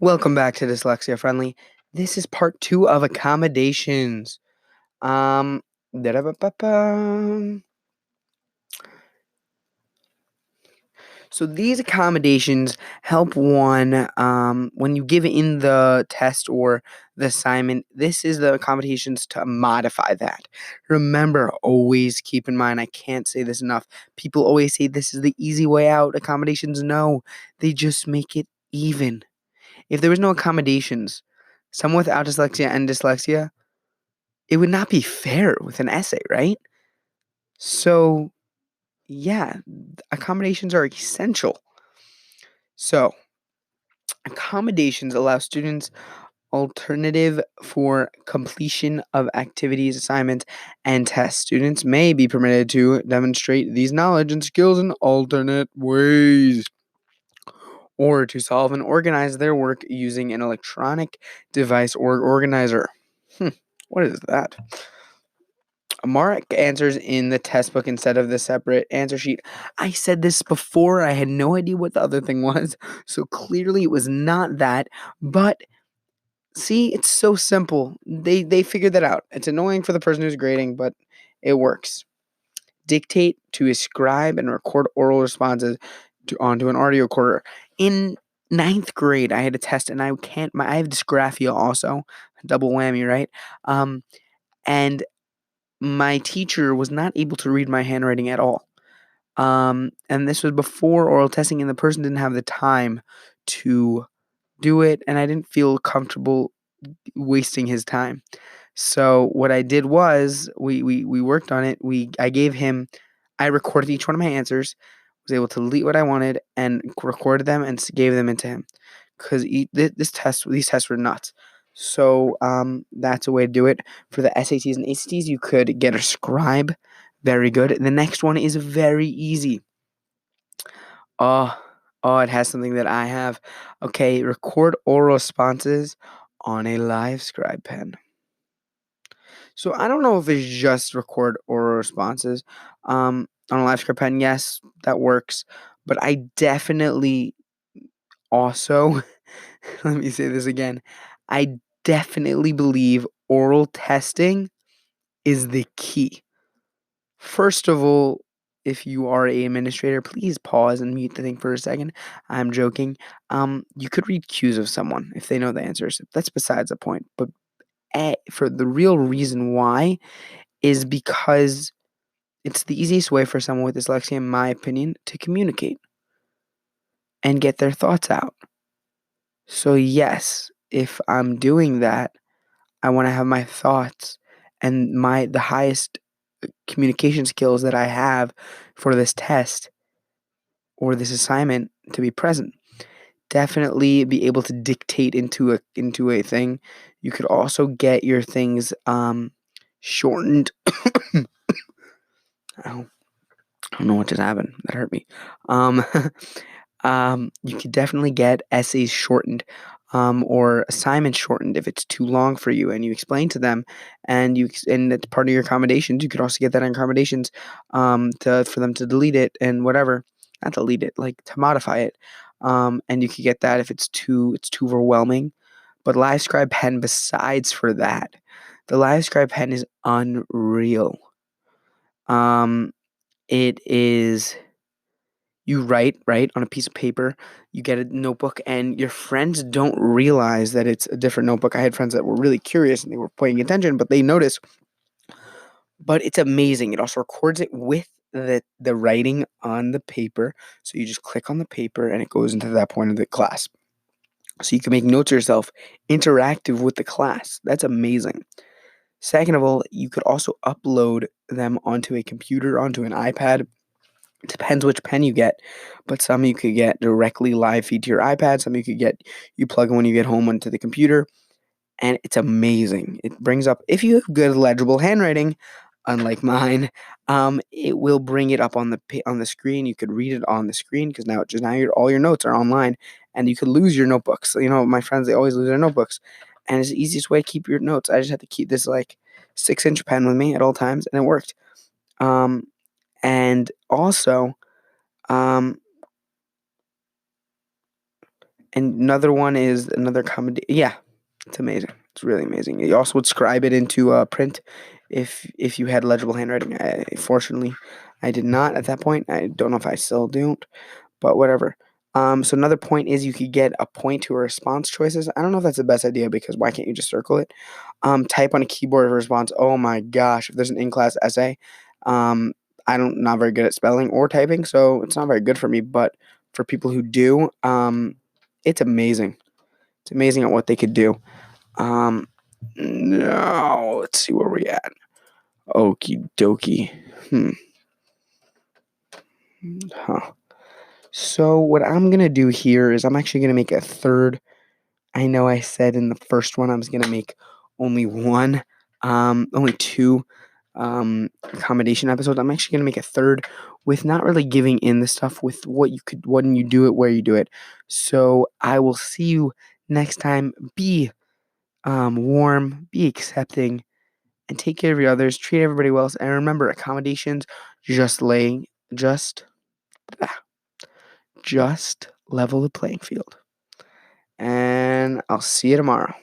Welcome back to Dyslexia Friendly. This is part 2 of accommodations. Da-da-ba-ba-bum. So these accommodations help one when you give in the test or the assignment. This is the accommodations to modify that. Remember, always keep in mind, I can't say this enough. People always say this is the easy way out. Accommodations, no, they just make it even. If there was no accommodations, someone without dyslexia and dyslexia, it would not be fair with an essay, right? So, yeah, accommodations are essential. So, accommodations allow students alternative for completion of activities, assignments, and tests. Students may be permitted to demonstrate these knowledge and skills in alternate ways or to solve and organize their work using an electronic device or organizer. What is that? Mark answers in the test book instead of the separate answer sheet. I said this before. I had no idea what the other thing was. So clearly it was not that. But see, it's so simple. They figured that out. It's annoying for the person who's grading, but it works. Dictate to a scribe and record oral responses onto an audio recorder. In ninth grade, I had a test and I have dysgraphia also. Double whammy, right? And my teacher was not able to read my handwriting at all. And this was before oral testing, and the person didn't have the time to do it, and I didn't feel comfortable wasting his time. So what I did was we worked on it. I recorded each one of my answers, was able to delete what I wanted, and recorded them and gave them into him because these tests were nuts. So that's a way to do it. For the SATs and ACTs, you could get a scribe. Very good. The next one is very easy. Oh, it has something that I have. Okay, record oral responses on a live scribe pen. So I don't know if it's just record oral responses on a live scribe pen. Yes, that works. But I definitely also, let me say this again, I definitely believe oral testing is the key. First of all, if you are a administrator, please pause and mute the thing for a second. I'm joking. You could read cues of someone if they know the answers. That's besides the point. But for the real reason why is because it's the easiest way for someone with dyslexia, in my opinion, to communicate and get their thoughts out. So yes, if I'm doing that, I want to have my thoughts and the highest communication skills that I have for this test or this assignment to be present. Definitely be able to dictate into a thing. You could also get your things shortened. Ow. I don't know what just happened. That hurt me. Um, you could definitely get essays shortened, or assignments shortened if it's too long for you, and you explain to them, and it's part of your accommodations. You could also get that in accommodations, for them to delete it and whatever, not delete it, like to modify it, and you could get that if it's too overwhelming. But Live Scribe Pen, besides for that, the Live Scribe Pen is unreal. It is you write, right, on a piece of paper, you get a notebook, and your friends don't realize that it's a different notebook. I had friends that were really curious, and they were paying attention, but they noticed. But it's amazing. It also records it with the writing on the paper, so you just click on the paper, and it goes into that point of the class. So you can make notes yourself, interactive with the class. That's amazing. Second of all, you could also upload them onto a computer, onto an iPad. It depends which pen you get, but some you could get directly live feed to your iPad. Some you plug in when you get home onto the computer, and it's amazing. It brings up, if you have good legible handwriting, unlike mine, it will bring it up on the screen. You could read it on the screen because all your notes are online, and you could lose your notebooks. My friends, they always lose their notebooks, and it's the easiest way to keep your notes. I just had to keep this like 6-inch pen with me at all times, and it worked. And also, um, And another one is another comedy. Yeah, it's amazing. It's really amazing. You also would scribe it into print if you had legible handwriting. Fortunately, I did not at that point. I don't know if I still don't, but whatever. So another point is you could get a point to a response choices. I don't know if that's the best idea because why can't you just circle it? Type on a keyboard response. Oh my gosh, if there's an in-class essay, um, I don't not very good at spelling or typing, so it's not very good for me. But for people who do, it's amazing. It's amazing at what they could do. No, let's see where we at. Okie dokie. Huh. So what I'm gonna do here is I'm actually gonna make a third. I know I said in the first one I was gonna make only only two accommodation episodes. I'm actually gonna make a third with not really giving in the stuff with what you could when you do it, where you do it. So I will see you next time. Be warm, be accepting, and take care of your others. Treat everybody well, and remember accommodations. Just laying, just level the playing field. And I'll see you tomorrow.